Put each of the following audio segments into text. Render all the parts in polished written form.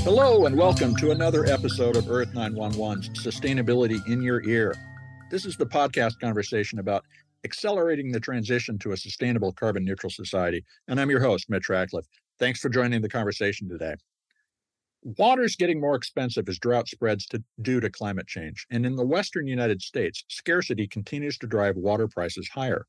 Hello and welcome to another episode of Earth911's Sustainability in Your Ear. This is the podcast conversation about accelerating the transition to a sustainable carbon neutral society. And I'm your host, Mitch Ratcliffe. Thanks for joining the conversation today. Water's getting more expensive as drought spreads due to climate change. And in the Western United States, scarcity continues to drive water prices higher.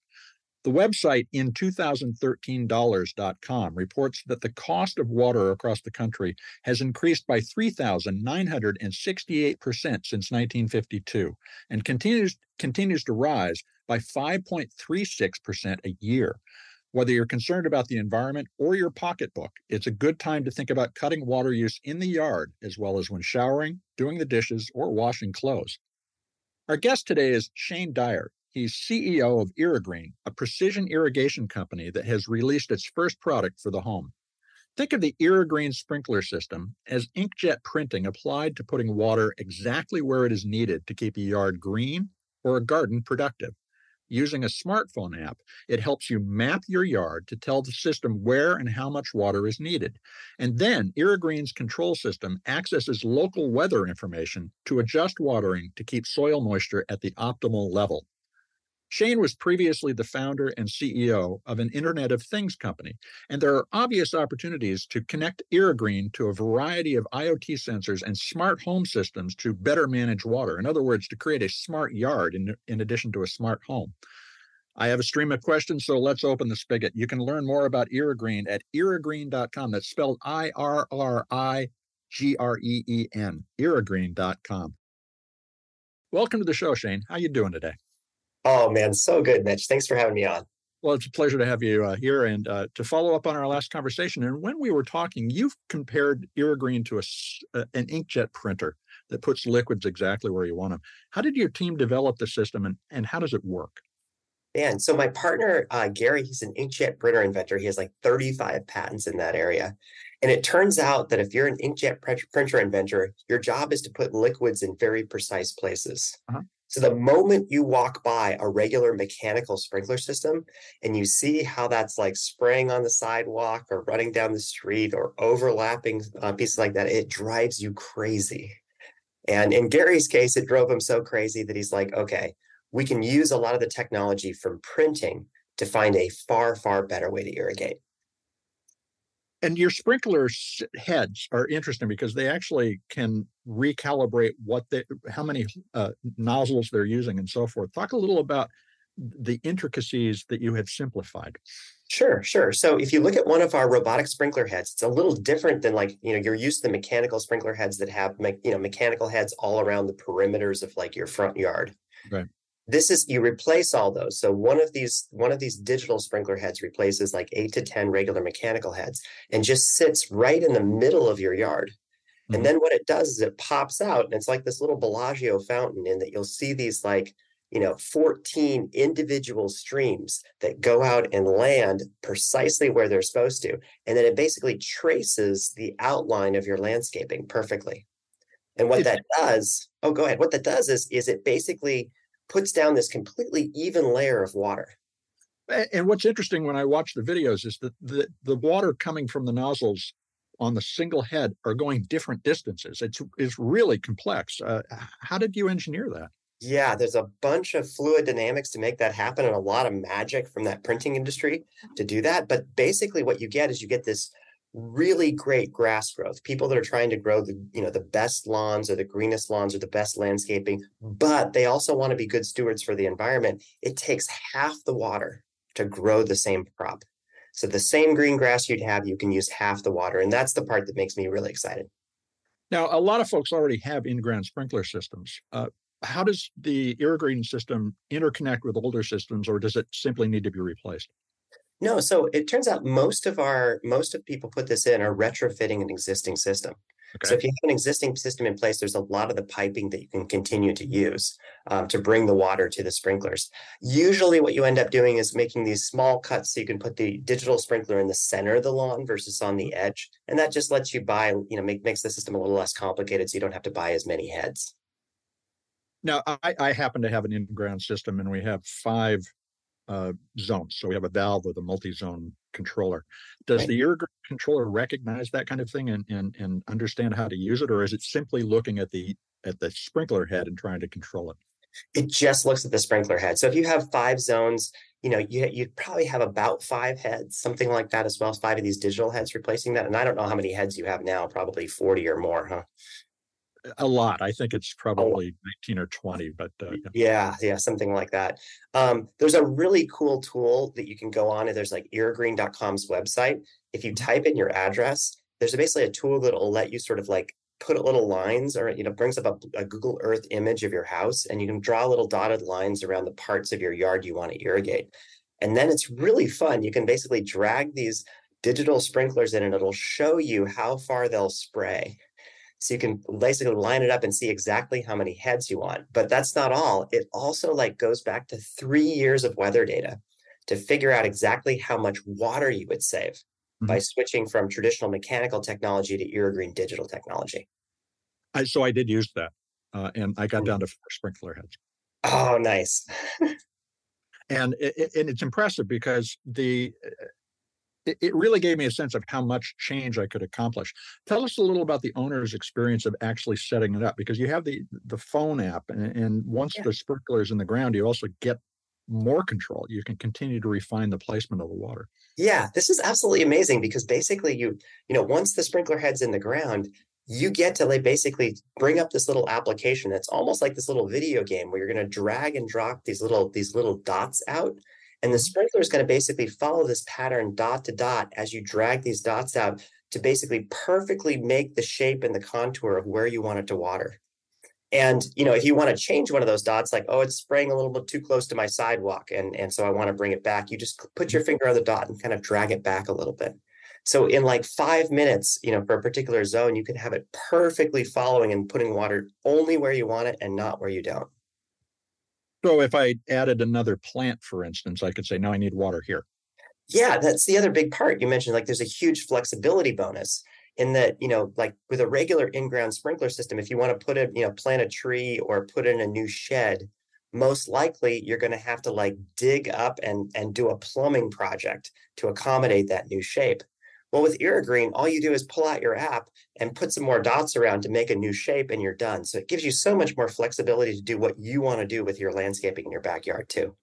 The website in2013dollars.com reports that the cost of water across the country has increased by 3,968% since 1952 and continues to rise by 5.36% a year. Whether you're concerned about the environment or your pocketbook, it's a good time to think about cutting water use in the yard as well as when showering, doing the dishes, or washing clothes. Our guest today is Shane Dyer. He's CEO of Irrigreen, a precision irrigation company that has released its first product for the home. Think of the Irrigreen sprinkler system as inkjet printing applied to putting water exactly where it is needed to keep a yard green or a garden productive. Using a smartphone app, it helps you map your yard to tell the system where and how much water is needed. And then Irrigreen's control system accesses local weather information to adjust watering to keep soil moisture at the optimal level. Shane was previously the founder and CEO of an Internet of Things company, and there are obvious opportunities to connect Irrigreen to a variety of IoT sensors and smart home systems to better manage water. In other words, to create a smart yard in addition to a smart home. I have a stream of questions, so let's open the spigot. You can learn more about Irrigreen at irrigreen.com. That's spelled IRRIGREEN, irrigreen.com. Welcome to the show, Shane. How you doing today? Oh, man, so good, Mitch. Thanks for having me on. Well, it's a pleasure to have you here and to follow up on our last conversation. And when we were talking, you've compared Irrigreen to an inkjet printer that puts liquids exactly where you want them. How did your team develop the system and how does it work? Man, so my partner, Gary, he's an inkjet printer inventor. He has like 35 patents in that area. And it turns out that if you're an inkjet printer inventor, your job is to put liquids in very precise places. Uh-huh. So the moment you walk by a regular mechanical sprinkler system and you see how that's like spraying on the sidewalk or running down the street or overlapping pieces like that, it drives you crazy. And in Gary's case, it drove him so crazy that he's like, okay, we can use a lot of the technology from printing to find a far, far better way to irrigate. And your sprinkler heads are interesting because they actually can recalibrate how many nozzles they're using and so forth. Talk a little about the intricacies that you have simplified. Sure. So if you look at one of our robotic sprinkler heads, it's a little different than you're used to the mechanical sprinkler heads that have, mechanical heads all around the perimeters of like your front yard. Right. You replace all those. So one of these digital sprinkler heads replaces like 8 to 10 regular mechanical heads and just sits right in the middle of your yard. Mm-hmm. And then what it does is it pops out and it's like this little Bellagio fountain in that you'll see these 14 individual streams that go out and land precisely where they're supposed to. And then it basically traces the outline of your landscaping perfectly. And what that does is it basically puts down this completely even layer of water. And what's interesting when I watch the videos is that the water coming from the nozzles on the single head are going different distances. It's really complex. How did you engineer that? Yeah, there's a bunch of fluid dynamics to make that happen and a lot of magic from that printing industry to do that. But basically what you get this really great grass growth. People that are trying to grow the best lawns or the greenest lawns or the best landscaping, but they also want to be good stewards for the environment. It takes half the water to grow the same crop. So the same green grass you'd have, you can use half the water. And that's the part that makes me really excited. Now, a lot of folks already have in-ground sprinkler systems. How does the Irrigreen system interconnect with older systems, or does it simply need to be replaced? No, so it turns out most of people put this in are retrofitting an existing system. Okay. So if you have an existing system in place, there's a lot of the piping that you can continue to use to bring the water to the sprinklers. Usually what you end up doing is making these small cuts so you can put the digital sprinkler in the center of the lawn versus on the edge. And that just lets you makes the system a little less complicated so you don't have to buy as many heads. Now, I happen to have an in-ground system and we have 5 zones. So we have a valve with a multi-zone controller. Does Right. the Irrigreen controller recognize that kind of thing and understand how to use it, or is it simply looking at the sprinkler head and trying to control it? It just looks at the sprinkler head. So if you have 5 zones, you'd probably have about 5 heads, something like that as well as 5 of these digital heads replacing that. And I don't know how many heads you have now, probably 40 or more, huh? A lot. I think it's Oh, probably 19 or 20, but yeah. yeah, something like that. There's a really cool tool that you can go on, and there's like irrigreen.com's website. If you Mhm. type in your address, there's basically a tool that'll let you sort of like put little lines, or brings up a Google Earth image of your house, and you can draw little dotted lines around the parts of your yard you want to irrigate. And then it's really fun. You can basically drag these digital sprinklers in, and it'll show you how far they'll spray. So you can basically line it up and see exactly how many heads you want. But that's not all. It also like goes back to 3 years of weather data to figure out exactly how much water you would save Mhm. by switching from traditional mechanical technology to Irrigreen digital technology. So I did use that, and I got Mm. down to 4 sprinkler heads. Oh, nice. And it's impressive because it really gave me a sense of how much change I could accomplish. Tell us a little about the owner's experience of actually setting it up, because you have the phone app, and once Yeah. the sprinkler is in the ground, you also get more control. You can continue to refine the placement of the water. Yeah, this is absolutely amazing because basically once the sprinkler head's in the ground, you get to like basically bring up this little application. It's almost like this little video game where you're going to drag and drop these little dots out. And the Mhm. sprinkler is going to basically follow this pattern dot to dot as you drag these dots out to basically perfectly make the shape and the contour of where you want it to water. And if you want to change one of those dots, like, oh, it's spraying a little bit too close to my sidewalk, and so I want to bring it back, you just put your finger on the dot and kind of drag it back a little bit. So in like 5 minutes, for a particular zone, you can have it perfectly following and putting water only where you want it and not where you don't. So if I added another plant, for instance, I could say, no, I need water here. Yeah, that's the other big part you mentioned. Like, there's a huge flexibility bonus in that, like with a regular in-ground sprinkler system, if you want to plant a tree or put in a new shed, most likely you're going to have to like dig up and do a plumbing project to accommodate that new shape. Well, with Irrigreen, all you do is pull out your app and put some more dots around to make a new shape, and you're done. So it gives you so much more flexibility to do what you want to do with your landscaping in your backyard too.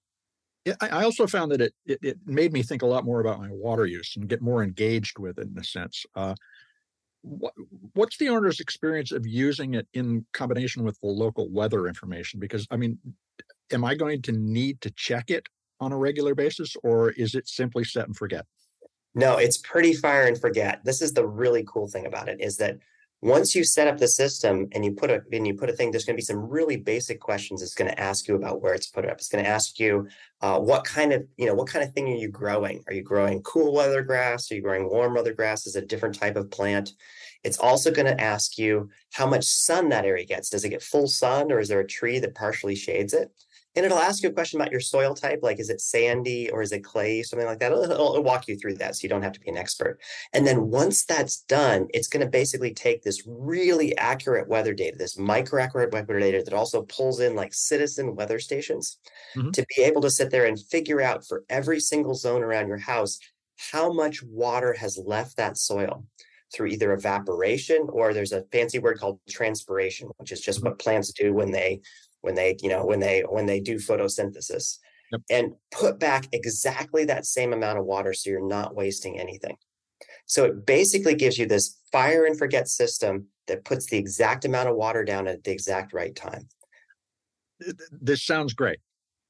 Yeah, I also found that it made me think a lot more about my water use and get more engaged with it in a sense. What, what's the owner's experience of using it in combination with the local weather information? Because I mean, am I going to need to check it on a regular basis, or is it simply set and forget? No, it's pretty fire and forget. This is the really cool thing about it is that once you set up the system and you put a thing, there's going to be some really basic questions it's going to ask you about where it's put up. It's going to ask you what kind of thing are you growing? Are you growing cool weather grass? Are you growing warm weather grass? Is it a different type of plant? It's also going to ask you how much sun that area gets. Does it get full sun, or is there a tree that partially shades it? And it'll ask you a question about your soil type, like is it sandy or is it clay, something like that. It'll walk you through that so you don't have to be an expert. And then once that's done, it's going to basically take this really accurate weather data, this micro accurate weather data that also pulls in like citizen weather stations Mhm. to be able to sit there and figure out for every single zone around your house how much water has left that soil through either evaporation, or there's a fancy word called transpiration, which is just Mhm. what plants do when they do photosynthesis, Yep. and put back exactly that same amount of water so you're not wasting anything. So it basically gives you this fire and forget system that puts the exact amount of water down at the exact right time. This sounds great.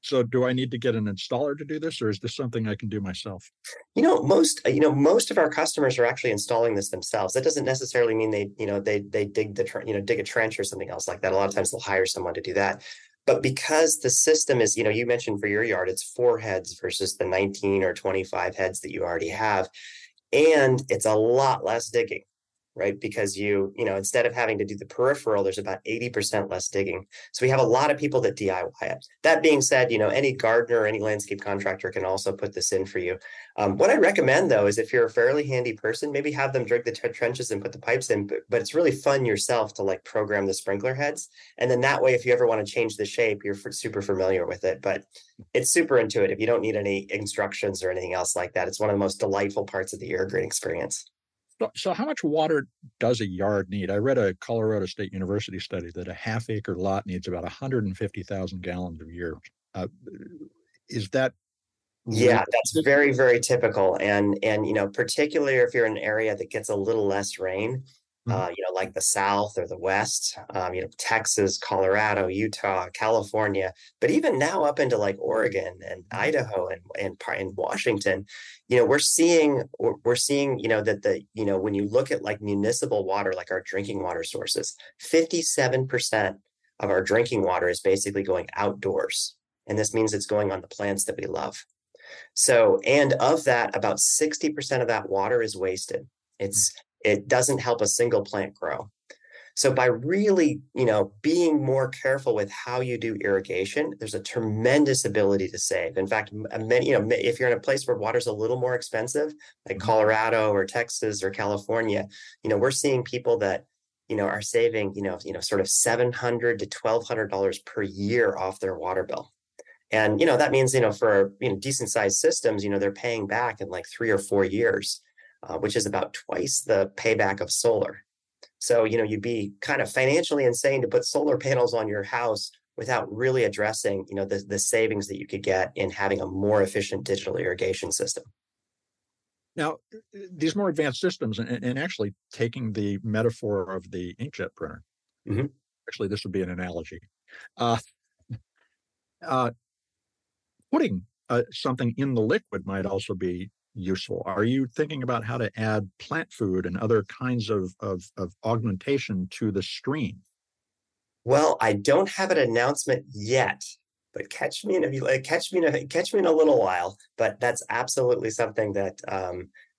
So, do I need to get an installer to do this, or is this something I can do myself? Most of our customers are actually installing this themselves. That doesn't necessarily mean they dig a trench or something else like that. A lot of times they'll hire someone to do that. But because the system is, you mentioned for your yard, it's 4 heads versus the 19 or 25 heads that you already have, and it's a lot less digging. right? Because instead of having to do the peripheral, there's about 80% less digging. So we have a lot of people that DIY it. That being said, any gardener or any landscape contractor can also put this in for you. What I recommend, though, is if you're a fairly handy person, maybe have them dig the trenches and put the pipes in, but it's really fun yourself to like program the sprinkler heads. And then that way, if you ever want to change the shape, you're super familiar with it. But it's super intuitive. You don't need any instructions or anything else like that. It's one of the most delightful parts of the Irrigreen experience. So how much water does a yard need? I read a Colorado State University study that a half-acre lot needs about 150,000 gallons a year. Is that Yeah, that's very, very typical. And particularly if you're in an area that gets a little less rain, like the South or the West, Texas, Colorado, Utah, California, but even now up into like Oregon and Idaho and Washington, we're seeing, that when you look at like municipal water, like our drinking water sources, 57% of our drinking water is basically going outdoors. And this means it's going on the plants that we love. So, and of that, about 60% of that water is wasted. It doesn't help a single plant grow. So by really, being more careful with how you do irrigation, there's a tremendous ability to save. In fact, if you're in a place where water's a little more expensive, like Colorado or Texas or California, we're seeing people that, are saving, sort of $700 to $1,200 per year off their water bill. And, that means, for, decent sized systems, they're paying back in like 3 or 4 years, which is about twice the payback of solar. So, you'd be kind of financially insane to put solar panels on your house without really addressing, the savings that you could get in having a more efficient digital irrigation system. Now, these more advanced systems, and actually taking the metaphor of the inkjet printer, actually, this would be an analogy. Putting something in the liquid might also be useful. Are you thinking about how to add plant food and other kinds of augmentation to the stream? Well, I don't have an announcement yet, but catch me in a little while. But that's absolutely something that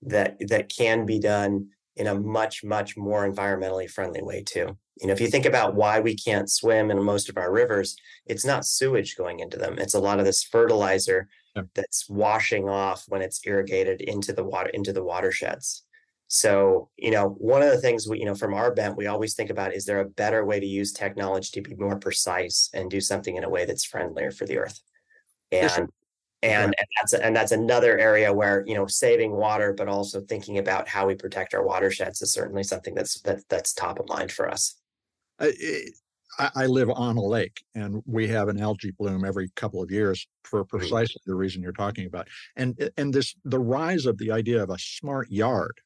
that can be done in a much, much more environmentally friendly way too. If you think about why we can't swim in most of our rivers, it's not sewage going into them. It's a lot of this fertilizer that's washing off when it's irrigated into the watersheds. So, one of the things from our bent, we always think about, is there a better way to use technology to be more precise and do something in a way that's friendlier for the earth? And that's another area where, saving water, but also thinking about how we protect our watersheds is certainly something that's top of mind for us. I live on a lake, and we have an algae bloom every couple of years for precisely the reason you're talking about. And the rise of the idea of a smart yard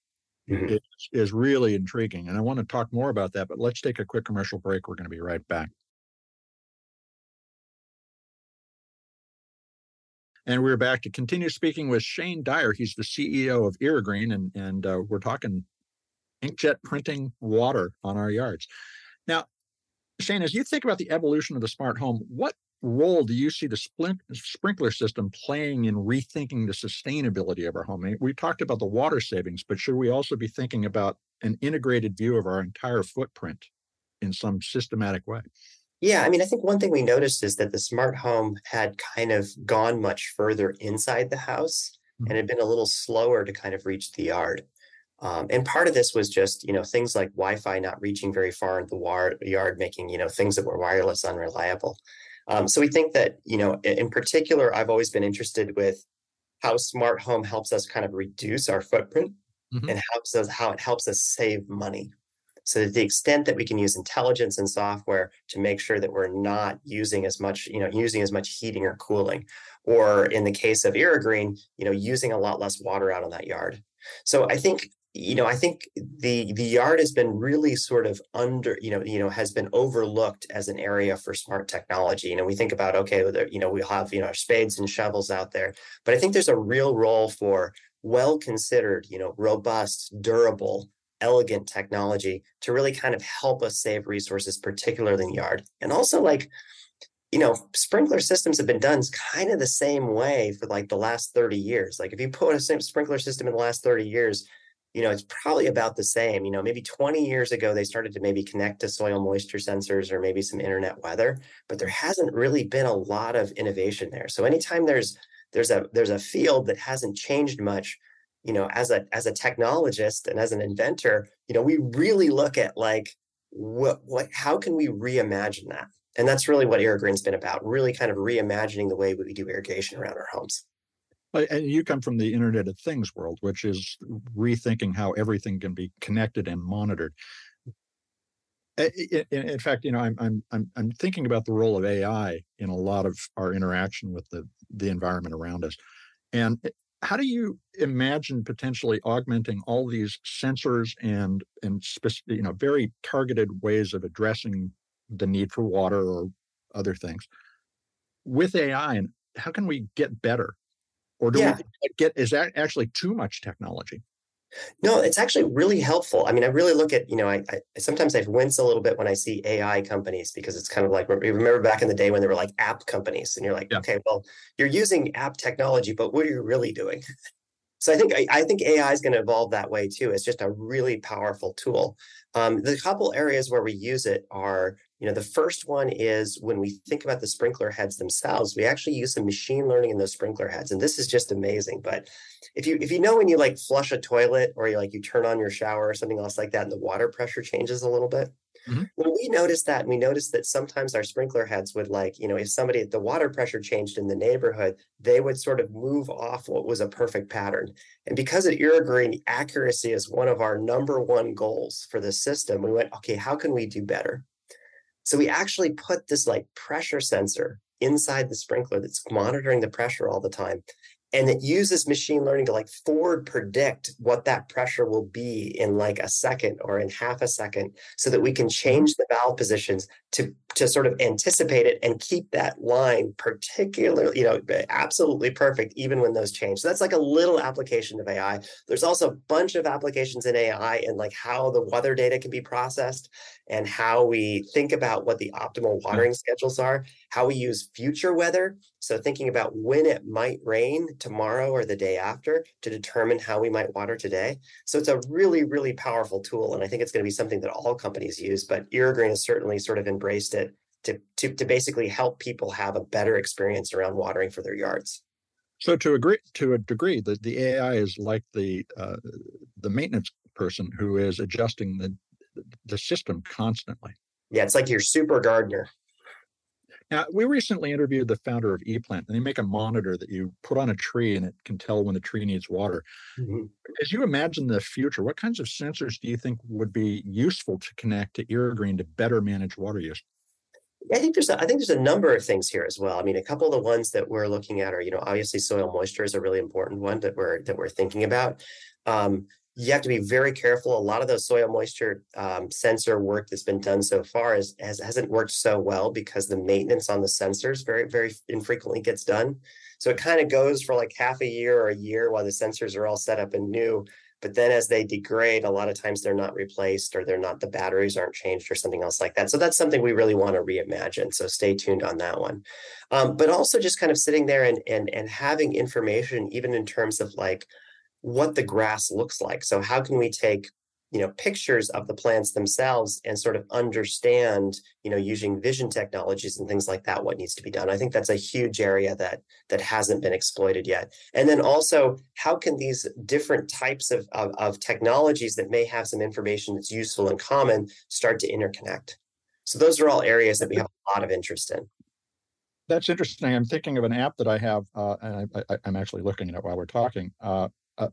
is really intriguing. And I want to talk more about that, but let's take a quick commercial break. We're going to be right back. And we're back to continue speaking with Shane Dyer. He's the CEO of Irrigreen, and we're talking inkjet printing water on our yards. Now, Shane, as you think about the evolution of the smart home, what role do you see the sprinkler system playing in rethinking the sustainability of our home? I mean, we talked about the water savings, but should we also be thinking about an integrated view of our entire footprint in some systematic way? Yeah, I mean, I think one thing we noticed is that the smart home had kind of gone much further inside the house and had been a little slower to kind of reach the yard. And part of this was just, things like Wi-Fi not reaching very far into the yard, making, things that were wireless unreliable. So we think that, in particular, I've always been interested with how smart home helps us kind of reduce our footprint and how it helps us save money. So to the extent that we can use intelligence and software to make sure that we're not using as much heating or cooling, or in the case of Irrigreen, using a lot less water out on that yard. So I think the yard has been really sort of has been overlooked as an area for smart technology. We think about, okay, we have, our spades and shovels out there, but I think there's a real role for well-considered, robust, durable, elegant technology to really kind of help us save resources, particularly in the yard. And also, sprinkler systems have been done kind of the same way for like the last 30 years. Like if you put a sprinkler system in the last 30 years, it's probably about the same. Maybe 20 years ago, they started to maybe connect to soil moisture sensors or maybe some internet weather, but there hasn't really been a lot of innovation there. So anytime there's a field that hasn't changed much, as a technologist and as an inventor, we really look at like how can we reimagine that? And that's really what Irrigreen's been about, really kind of reimagining the way we do irrigation around our homes. And you come from the Internet of Things world, which is rethinking how everything can be connected and monitored. In fact, I'm thinking about the role of AI in a lot of our interaction with the environment around us. And how do you imagine potentially augmenting all these sensors and very targeted ways of addressing the need for water or other things with AI? And how can we get better? Or do we is that actually too much technology? No, it's actually really helpful. I mean, I really look at, I sometimes I wince a little bit when I see AI companies, because it's kind of like, remember back in the day when there were like app companies, and you're like, okay, well, you're using app technology, but what are you really doing? So I think AI is going to evolve that way too. It's just a really powerful tool. The couple areas where we use it are, the first one is when we think about the sprinkler heads themselves, we actually use some machine learning in those sprinkler heads, and this is just amazing. But if you know when you like flush a toilet, or you turn on your shower or something else like that, and the water pressure changes a little bit. Mm-hmm. When we noticed that, and we noticed that sometimes our sprinkler heads would if the water pressure changed in the neighborhood, they would sort of move off what was a perfect pattern. And because at Irrigreen, accuracy is one of our number one goals for the system, we went, okay, how can we do better? So we actually put this like pressure sensor inside the sprinkler that's monitoring the pressure all the time. And it uses machine learning to like forward predict what that pressure will be in like a second or in half a second, so that we can change the valve positions to sort of anticipate it and keep that line particularly, absolutely perfect, even when those change. So that's like a little application of AI. There's also a bunch of applications in AI and like how the weather data can be processed, and how we think about what the optimal watering schedules are, how we use future weather. So thinking about when it might rain tomorrow or the day after to determine how we might water today. So it's a really, really powerful tool. And I think it's going to be something that all companies use, but Irrigreen has certainly sort of embraced it to basically help people have a better experience around watering for their yards. So to a degree, the AI is like the maintenance person who is adjusting the system constantly. Yeah, it's like your super gardener. Now, we recently interviewed the founder of ePlant, and they make a monitor that you put on a tree, and it can tell when the tree needs water. Mm-hmm. As you imagine the future, what kinds of sensors do you think would be useful to connect to Irrigreen to better manage water use? I think there's a number of things here as well. I mean, a couple of the ones that we're looking at are, obviously soil moisture is a really important one that we're thinking about. You have to be very careful. A lot of those soil moisture sensor work that's been done so far hasn't worked so well, because the maintenance on the sensors very, very infrequently gets done. So it kind of goes for like half a year or a year while the sensors are all set up and new. But then as they degrade, a lot of times they're not replaced, or the batteries aren't changed or something else like that. So that's something we really want to reimagine. So stay tuned on that one. But also just kind of sitting there and having information, even in terms of like what the grass looks like. So how can we take, pictures of the plants themselves and sort of understand, using vision technologies and things like that, what needs to be done. I think that's a huge area that hasn't been exploited yet. And then also, how can these different types of technologies that may have some information that's useful and common start to interconnect? So those are all areas that we have a lot of interest in. That's interesting. I'm thinking of an app that I have, and I'm actually looking at it while we're talking.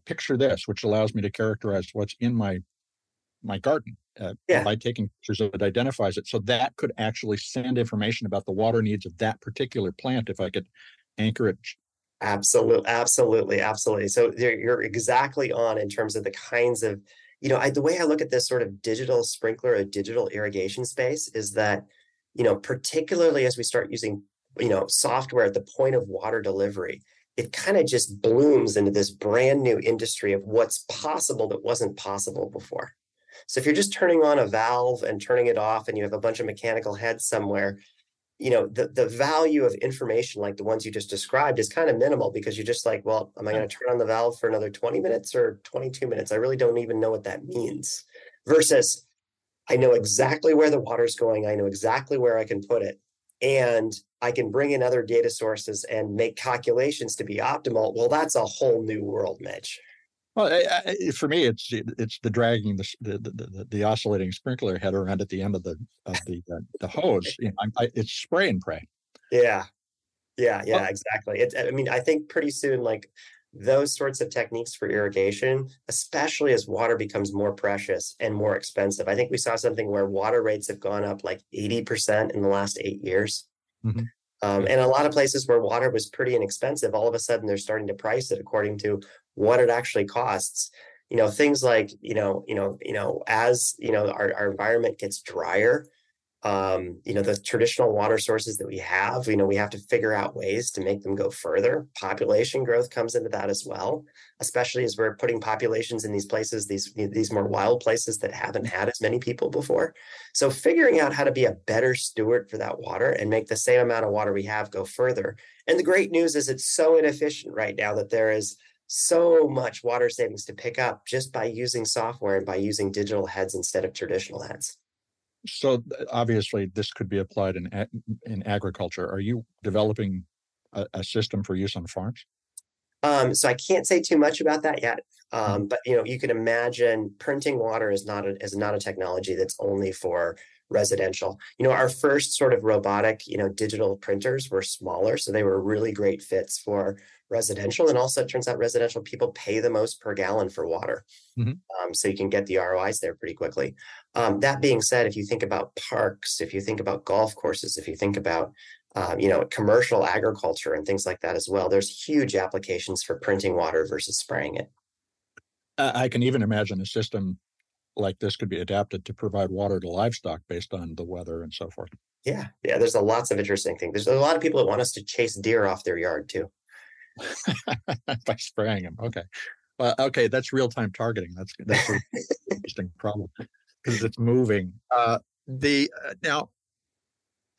Picture this, which allows me to characterize what's in my garden by taking pictures. It identifies it, so that could actually send information about the water needs of that particular plant if I could anchor it. Absolutely. So you're exactly on in terms of the kinds of, the way I look at this sort of digital sprinkler or digital irrigation space is that, particularly as we start using, software at the point of water delivery, it kind of just blooms into this brand new industry of what's possible that wasn't possible before. So if you're just turning on a valve and turning it off, and you have a bunch of mechanical heads somewhere, the value of information like the ones you just described is kind of minimal, because you're just like, well, am I going to turn on the valve for another 20 minutes or 22 minutes? I really don't even know what that means. Versus, I know exactly where the water's going. I know exactly where I can put it. And I can bring in other data sources and make calculations to be optimal. Well, that's a whole new world, Mitch. Well, for me, it's the dragging the oscillating sprinkler head around at the end of the hose. It's spray and pray. Yeah, Well, exactly. I mean, I think pretty soon, like those sorts of techniques for irrigation, especially as water becomes more precious and more expensive. I think we saw something where water rates have gone up like 80% in the last 8 years. mm-hmm. And a lot of places where water was pretty inexpensive, all of a sudden they're starting to price it according to what it actually costs. Things like, as our environment gets drier, the traditional water sources that we have, we have to figure out ways to make them go further. Population growth comes into that as well, especially as we're putting populations in these places, these more wild places that haven't had as many people before. So figuring out how to be a better steward for that water and make the same amount of water we have go further. And the great news is it's so inefficient right now that there is so much water savings to pick up just by using software and by using digital heads instead of traditional heads. So obviously, this could be applied in agriculture. Are you developing a system for use on farms? So I can't say too much about that yet. But you can imagine printing water is not a technology that's only for residential. Our first sort of robotic, digital printers were smaller, so they were really great fits for residential. And also, it turns out residential people pay the most per gallon for water. Mm-hmm. So you can get the ROIs there pretty quickly. That being said, if you think about parks, if you think about golf courses, if you think about commercial agriculture and things like that as well, there's huge applications for printing water versus spraying it. I can even imagine a system like this could be adapted to provide water to livestock based on the weather and so forth. Yeah, there's lots of interesting things. There's a lot of people that want us to chase deer off their yard too. By spraying them. Okay. Okay, that's real-time targeting. That's an interesting problem because it's moving. Now,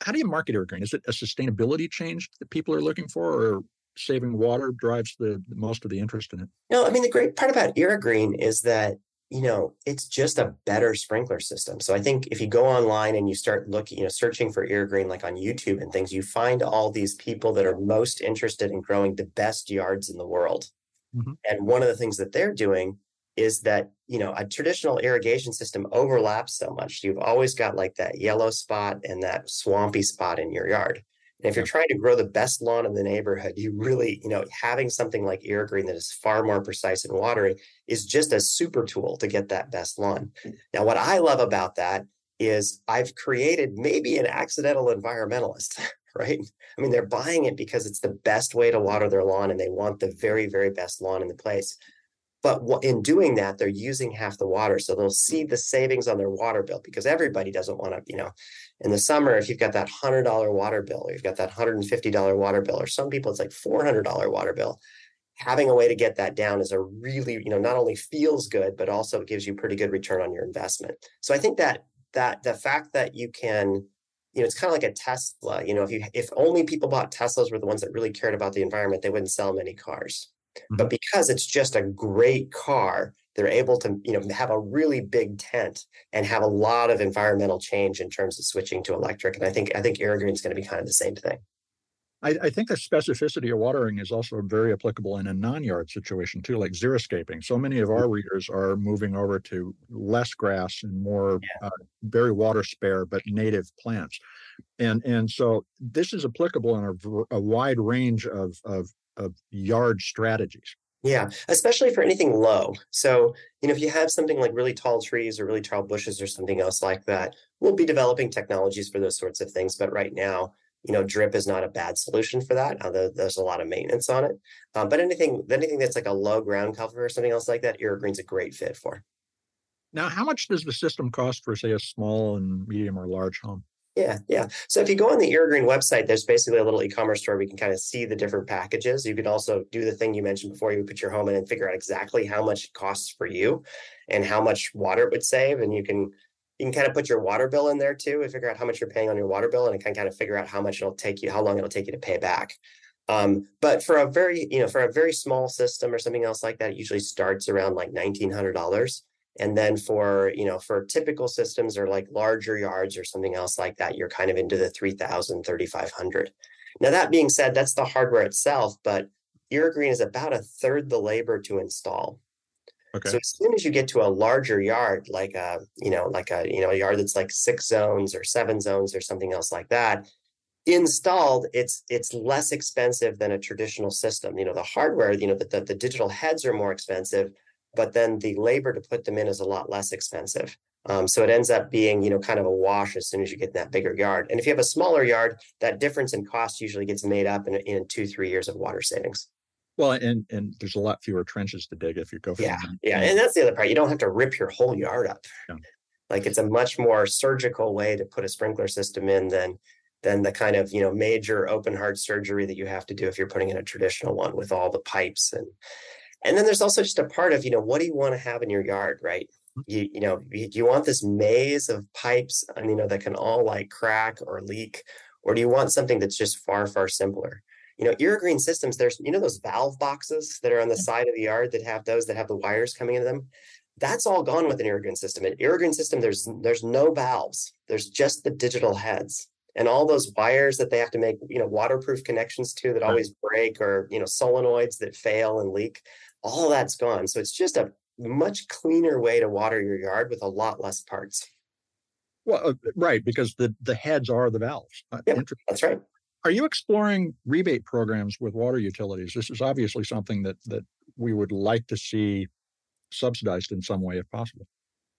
how do you market Irrigreen? Is it a sustainability change that people are looking for, or saving water drives the most of the interest in it? No, I mean, the great part about Irrigreen is that, it's just a better sprinkler system. So I think if you go online and you start looking, searching for Irrigreen, like on YouTube and things, you find all these people that are most interested in growing the best yards in the world. Mm-hmm. And one of the things that they're doing is that, a traditional irrigation system overlaps so much. You've always got like that yellow spot and that swampy spot in your yard. And if you're trying to grow the best lawn in the neighborhood, you really, having something like Irrigreen that is far more precise in watering is just a super tool to get that best lawn. Now, what I love about that is I've created maybe an accidental environmentalist, right? I mean, they're buying it because it's the best way to water their lawn and they want the very, very best lawn in the place. But in doing that, they're using half the water. So they'll see the savings on their water bill, because everybody doesn't want to, in the summer, if you've got that $100 water bill, or you've got that $150 water bill, or some people it's like $400 water bill, having a way to get that down is a really, not only feels good, but also gives you pretty good return on your investment. So I think that the fact that you can, it's kind of like a Tesla, if only people bought Teslas were the ones that really cared about the environment, they wouldn't sell many cars. Mm-hmm. But because it's just a great car, they're able to, have a really big tent and have a lot of environmental change in terms of switching to electric. And I think Irrigreen is going to be kind of the same thing. I think the specificity of watering is also very applicable in a non-yard situation too, like xeriscaping. So many of our readers are moving over to less grass and more very water spare but native plants, and so this is applicable in a wide range of yard strategies. Yeah, especially for anything low. So, if you have something like really tall trees or really tall bushes or something else like that, we'll be developing technologies for those sorts of things. But right now, drip is not a bad solution for that, although there's a lot of maintenance on it. But anything that's like a low ground cover or something else like that, Irrigreen's a great fit for. Now, how much does the system cost for, say, a small and medium or large home? Yeah. So if you go on the Irrigreen website, there's basically a little e-commerce store where you can kind of see the different packages. You could also do the thing you mentioned before. You would put your home in and figure out exactly how much it costs for you and how much water it would save. And you can You can kind of put your water bill in there too and figure out how much you're paying on your water bill, and it can kind of figure out how much it'll take you, how long it'll take you to pay back. But for a very small system or something else like that, it usually starts around like $1,900. And then for typical systems or like larger yards or something else like that, you're kind of into the 3,000, 3,500. Now, that being said, that's the hardware itself, but Irrigreen is about a third the labor to install. Okay. So as soon as you get to a larger yard, like a yard that's like 6 zones or 7 zones or something else like that, installed, it's less expensive than a traditional system. The hardware, the digital heads are more expensive, but then the labor to put them in is a lot less expensive. So it ends up being, kind of a wash as soon as you get in that bigger yard. And if you have a smaller yard, that difference in cost usually gets made up in 2-3 years of water savings. Well, and there's a lot fewer trenches to dig if you go from yeah, and that's the other part. You don't have to rip your whole yard up. Yeah. Like, it's a much more surgical way to put a sprinkler system in than the kind of major open heart surgery that you have to do if you're putting in a traditional one with all the pipes. And then there's also just a part of what do you want to have in your yard, right? You want this maze of pipes that can all like crack or leak, or do you want something that's just far, far simpler? Irrigreen systems, there's those valve boxes that are on the side of the yard that have the wires coming into them. That's all gone with an Irrigreen system. An Irrigreen system, there's no valves. There's just the digital heads. And all those wires that they have to make, waterproof connections to that always break, or, solenoids that fail and leak, all that's gone. So it's just a much cleaner way to water your yard with a lot less parts. Well, right, because the heads are the valves. Yeah, that's right. Are you exploring rebate programs with water utilities? This is obviously something that we would like to see subsidized in some way if possible.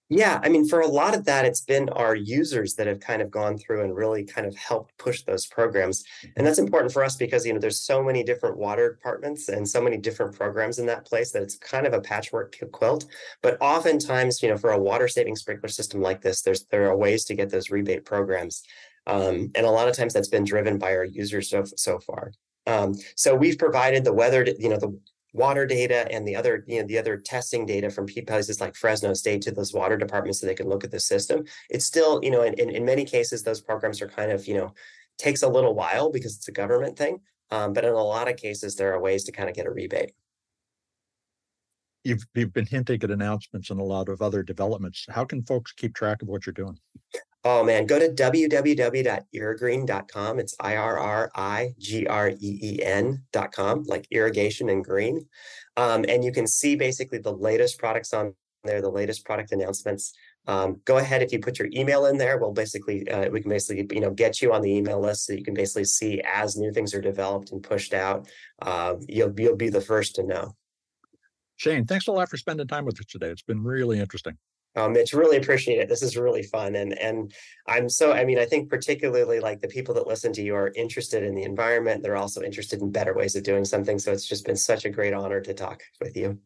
Yeah, for a lot of that, it's been our users that have kind of gone through and really kind of helped push those programs. And that's important for us because, there's so many different water departments and so many different programs in that place that it's kind of a patchwork quilt. But oftentimes, for a water saving sprinkler system like this, there are ways to get those rebate programs. And a lot of times that's been driven by our users so far. So we've provided the weather, the water data and the other testing data from places like Fresno State to those water departments so they can look at the system. It's still, in many cases, those programs are kind of, takes a little while because it's a government thing. But in a lot of cases, there are ways to kind of get a rebate. You've been hinting at announcements and a lot of other developments. How can folks keep track of what you're doing? Oh man, go to www.irrigreen.com. It's IRRIGREEN.com, like irrigation and green. And you can see basically the latest products on there, the latest product announcements. Go ahead, if you put your email in there, we can basically get you on the email list so you can basically see as new things are developed and pushed out. You'll be the first to know. Shane, thanks a lot for spending time with us today. It's been really interesting. Mitch, really appreciate it. This is really fun. And I think particularly like the people that listen to you are interested in the environment. They're also interested in better ways of doing something. So it's just been such a great honor to talk with you.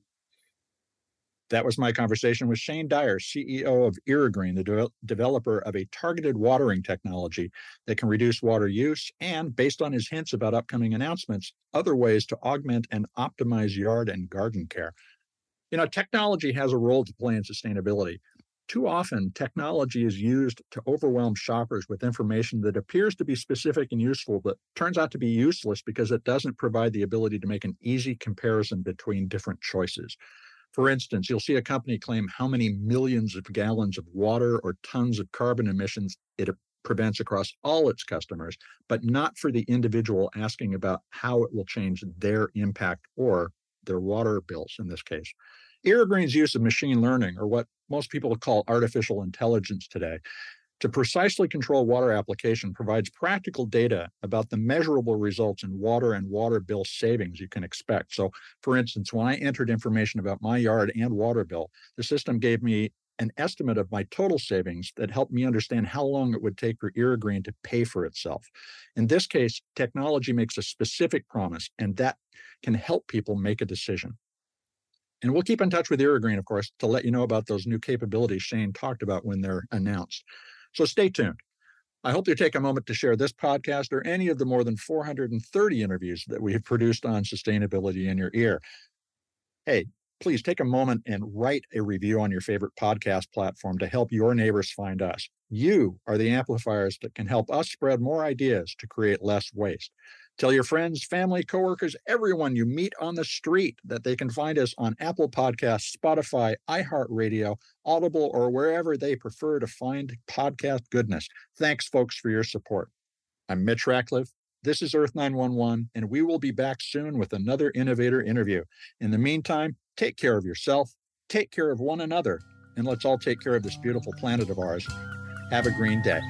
That was my conversation with Shane Dyer, CEO of Irrigreen, the developer of a targeted watering technology that can reduce water use and, based on his hints about upcoming announcements, other ways to augment and optimize yard and garden care. Technology has a role to play in sustainability. Too often, technology is used to overwhelm shoppers with information that appears to be specific and useful, but turns out to be useless because it doesn't provide the ability to make an easy comparison between different choices. For instance, you'll see a company claim how many millions of gallons of water or tons of carbon emissions it prevents across all its customers, but not for the individual asking about how it will change their impact or their water bills in this case. Irrigreen's use of machine learning, or what most people call artificial intelligence today, to precisely control water application provides practical data about the measurable results in water and water bill savings you can expect. So, for instance, when I entered information about my yard and water bill, the system gave me an estimate of my total savings that helped me understand how long it would take for Irrigreen to pay for itself. In this case, technology makes a specific promise, and that can help people make a decision. And we'll keep in touch with Irrigreen, of course, to let you know about those new capabilities Shane talked about when they're announced. So stay tuned. I hope you take a moment to share this podcast or any of the more than 430 interviews that we have produced on sustainability in your ear. Hey, please take a moment and write a review on your favorite podcast platform to help your neighbors find us. You are the amplifiers that can help us spread more ideas to create less waste. Tell your friends, family, coworkers, everyone you meet on the street that they can find us on Apple Podcasts, Spotify, iHeartRadio, Audible, or wherever they prefer to find podcast goodness. Thanks, folks, for your support. I'm Mitch Ratcliffe. This is Earth 911, and we will be back soon with another innovator interview. In the meantime, take care of yourself, take care of one another, and let's all take care of this beautiful planet of ours. Have a green day.